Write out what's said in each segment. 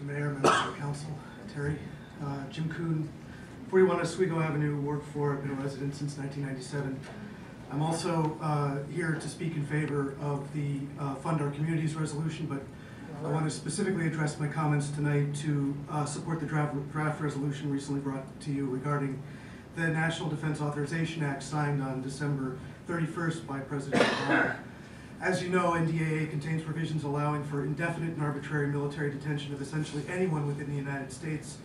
Mr. Mayor, members of the council, Terry, Jim Kuhn, 41 Oswego Avenue, Ward 4. I've been a resident since 1997. I'm also here to speak in favor of the Fund Our Communities resolution, but I want to specifically address my comments tonight to support the draft resolution recently brought to you regarding the National Defense Authorization Act signed on December 31st by President Obama. As you know, NDAA contains provisions allowing for indefinite and arbitrary military detention of essentially anyone within the United States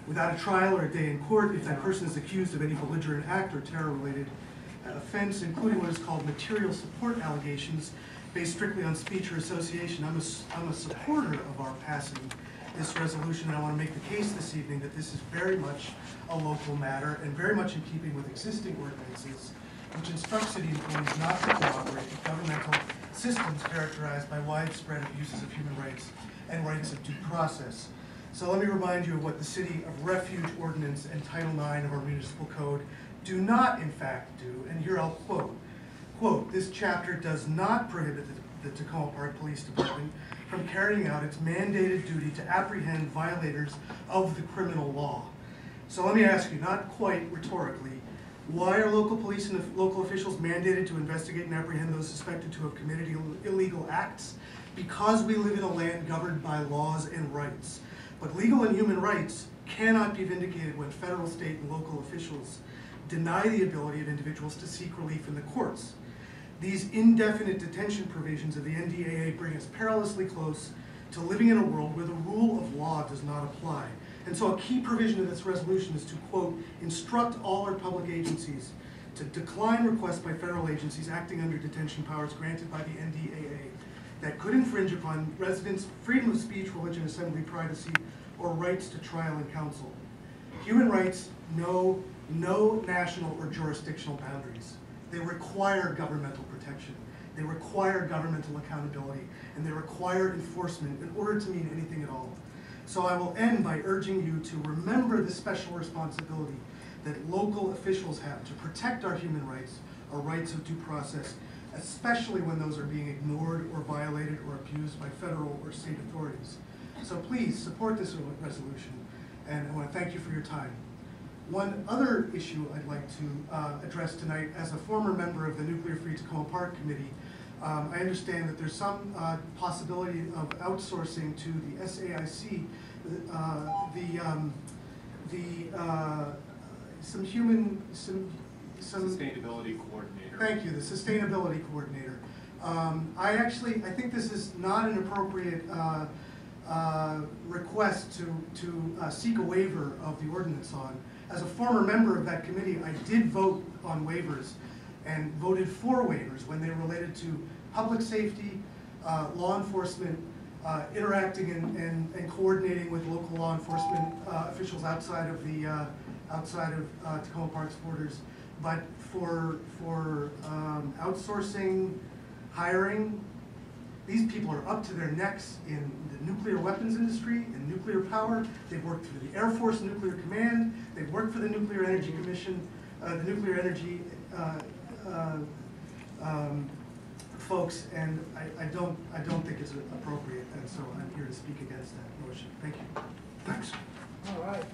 without a trial or a day in court if that person is accused of any belligerent act or terror-related offense, including what is called material support allegations based strictly on speech or association. I'm a supporter of our passing this resolution, and I want to make the case this evening that this is very much a local matter and very much in keeping with existing ordinances which instruct city employees not to cooperate with governmental systems characterized by widespread abuses of human rights and rights of due process. So let me remind you of what the City of Refuge Ordinance and Title IX of our municipal code do not in fact do, and here I'll quote, this chapter does not prohibit the Takoma Park Police Department from carrying out its mandated duty to apprehend violators of the criminal law. So let me ask you, not quite rhetorically, why are local police and local officials mandated to investigate and apprehend those suspected to have committed illegal acts? Because we live in a land governed by laws and rights. But legal and human rights cannot be vindicated when federal, state, and local officials deny the ability of individuals to seek relief in the courts. These indefinite detention provisions of the NDAA bring us perilously close to living in a world where the rule of law does not apply. And so a key provision of this resolution is to, quote, instruct all our public agencies to decline requests by federal agencies acting under detention powers granted by the NDAA that could infringe upon residents' freedom of speech, religion, assembly, privacy, or rights to trial and counsel. Human rights know no national or jurisdictional boundaries. They require governmental protection. They require governmental accountability, and they require enforcement in order to mean anything at all. So I will end by urging you to remember the special responsibility that local officials have to protect our human rights, our rights of due process, especially when those are being ignored or violated or abused by federal or state authorities. So please support this resolution, and I want to thank you for your time. One other issue I'd like to address tonight, as a former member of the Nuclear Free Takoma Park Committee, I understand that there's some possibility of outsourcing to the SAIC some sustainability coordinator. Thank you, the sustainability coordinator. I think this is not an appropriate request to seek a waiver of the ordinance on. As a former member of that committee, I did vote on waivers and voted for waivers when they related to public safety, law enforcement, interacting and coordinating with local law enforcement officials outside of Takoma Park's borders. But for outsourcing, hiring, these people are up to their necks in the nuclear weapons industry and nuclear power. They've worked for the Air Force Nuclear Command. They've worked for the Nuclear Energy Commission, the Nuclear Energy folks, and I don't think it's appropriate, and so I'm here to speak against that motion. Thank you. Thanks. All right.